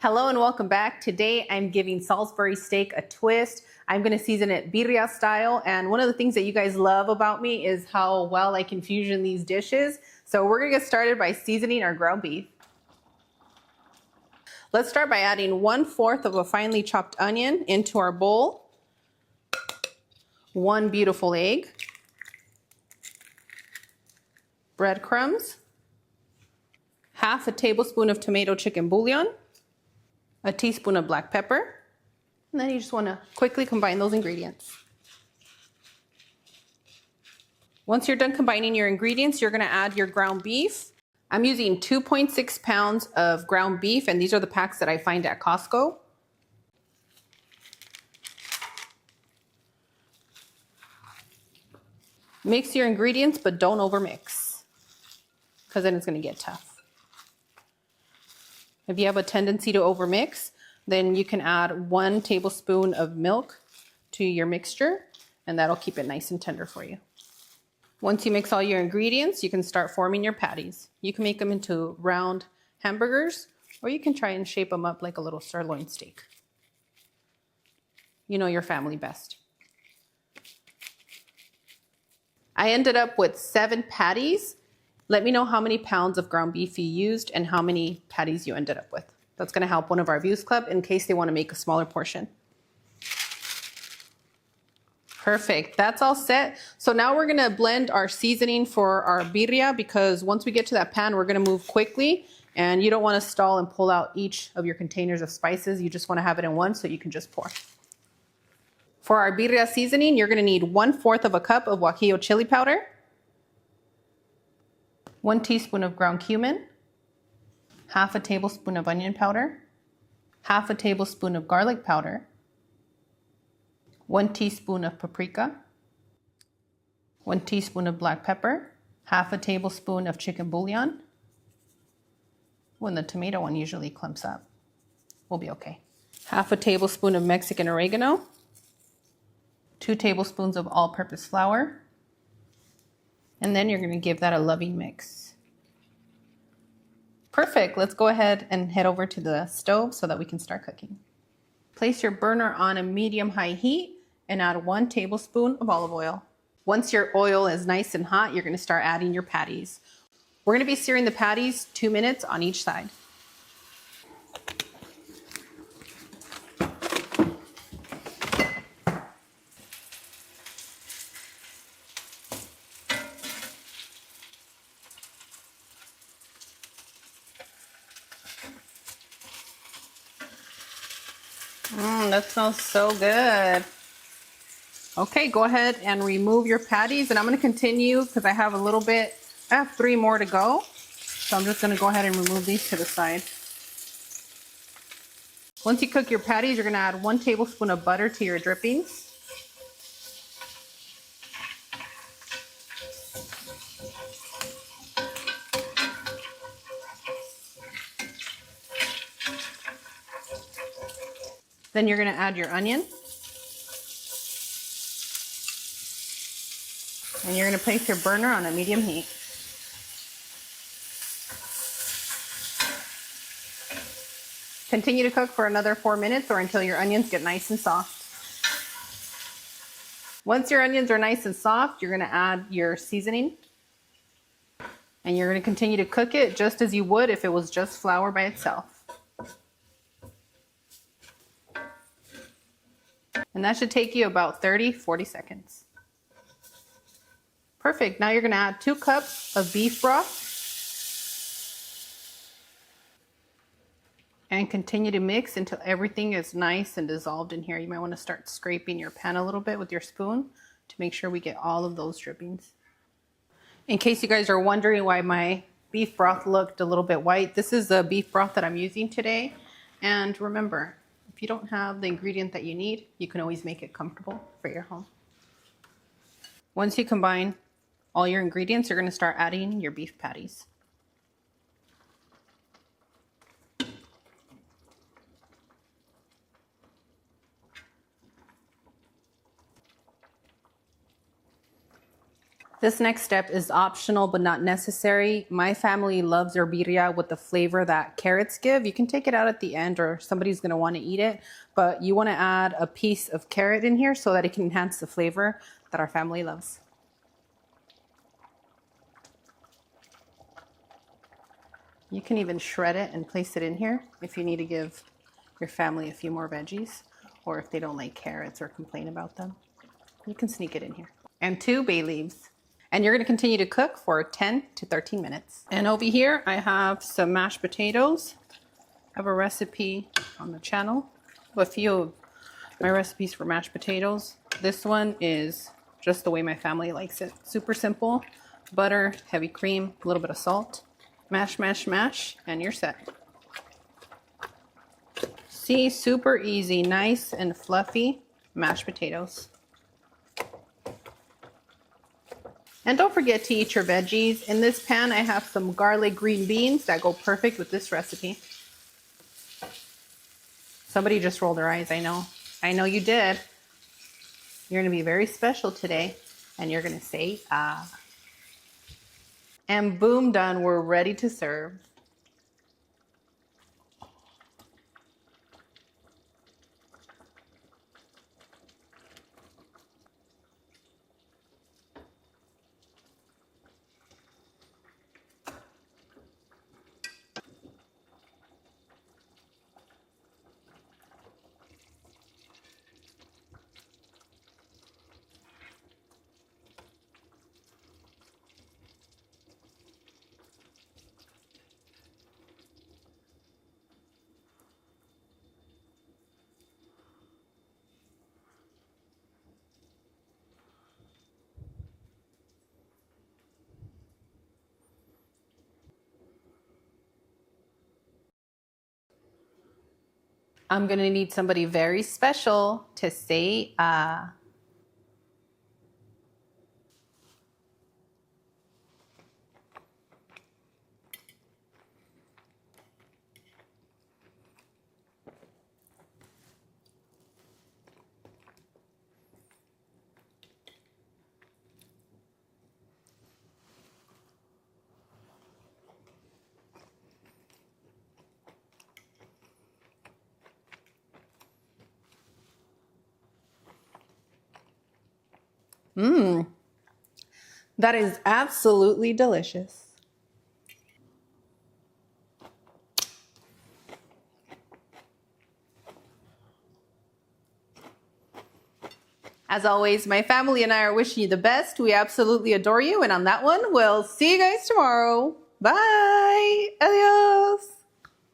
Hello and welcome back. Today I'm giving Salisbury steak a twist. I'm going to season it birria style, and one of the things that you guys love about me is how well I can fusion these dishes. So we're going to get started by seasoning our ground beef. Let's start by adding 1/4 of a finely chopped onion into our bowl, 1 beautiful egg, breadcrumbs, 1/2 tablespoon of tomato chicken bouillon, a teaspoon of black pepper, and then you just want to quickly combine those ingredients. Once you're done combining your ingredients, you're going to add your ground beef. I'm using 2.6 pounds of ground beef, and these are the packs that I find at Costco. Mix your ingredients, but don't overmix, because then it's going to get tough. If you have a tendency to overmix, then you can add 1 tablespoon of milk to your mixture, and that'll keep it nice and tender for you. Once you mix all your ingredients, you can start forming your patties. You can make them into round hamburgers, or you can try and shape them up like a little sirloin steak. You know your family best. I ended up with 7 patties. Let me know how many pounds of ground beef you used and how many patties you ended up with. That's going to help one of our Views Club in case they want to make a smaller portion. Perfect. That's all set. So now we're going to blend our seasoning for our birria, because once we get to that pan, we're going to move quickly, and you don't want to stall and pull out each of your containers of spices. You just want to have it in one so you can just pour. For our birria seasoning, you're going to need 1/4 of a cup of guajillo chili powder, 1 teaspoon of ground cumin, 1/2 tablespoon of onion powder, 1/2 tablespoon of garlic powder, 1 teaspoon of paprika, 1 teaspoon of black pepper, 1/2 tablespoon of chicken bouillon. When the tomato one usually clumps up, we'll be okay. 1/2 tablespoon of Mexican oregano, 2 tablespoons of all-purpose flour, and then you're going to give that a loving mix. Perfect. Let's go ahead and head over to the stove so that we can start cooking. Place your burner on a medium-high heat and add 1 tablespoon of olive oil. Once your oil is nice and hot, you're going to start adding your patties. We're going to be searing the patties 2 minutes on each side. That smells so good. Okay, go ahead and remove your patties, and I'm going to continue because I have 3 more to go. So I'm just going to go ahead and remove these to the side. Once you cook your patties, you're going to add 1 tablespoon of butter to your drippings. Then you're going to add your onion. And you're going to place your burner on a medium heat. Continue to cook for another 4 minutes or until your onions get nice and soft. Once your onions are nice and soft, you're going to add your seasoning. And you're going to continue to cook it just as you would if it was just flour by itself. And that should take you about 30-40 seconds. Perfect. Now you're going to add 2 cups of beef broth. And continue to mix until everything is nice and dissolved in here. You might want to start scraping your pan a little bit with your spoon to make sure we get all of those drippings. In case you guys are wondering why my beef broth looked a little bit white, this is the beef broth that I'm using today. And remember, if you don't have the ingredient that you need, you can always make it comfortable for your home. Once you combine all your ingredients, you're going to start adding your beef patties. This next step is optional but not necessary. My family loves their birria with the flavor that carrots give. You can take it out at the end or somebody's gonna wanna eat it, but you wanna add a piece of carrot in here so that it can enhance the flavor that our family loves. You can even shred it and place it in here if you need to give your family a few more veggies, or if they don't like carrots or complain about them. You can sneak it in here. And 2 bay leaves. And you're gonna continue to cook for 10 to 13 minutes. And over here, I have some mashed potatoes. I have a recipe on the channel. A few of my recipes for mashed potatoes. This one is just the way my family likes it. Super simple. Butter, heavy cream, a little bit of salt. Mash, mash, mash, and you're set. See, super easy, nice and fluffy mashed potatoes. And don't forget to eat your veggies. In this pan, I have some garlic green beans that go perfect with this recipe. Somebody just rolled their eyes, I know. I know you did. You're gonna be very special today, and you're gonna say, ah. And boom, done, we're ready to serve. I'm gonna need somebody very special to say, ah. Mmm, that is absolutely delicious. As always, my family and I are wishing you the best. We absolutely adore you. And on that one, we'll see you guys tomorrow. Bye. Adios.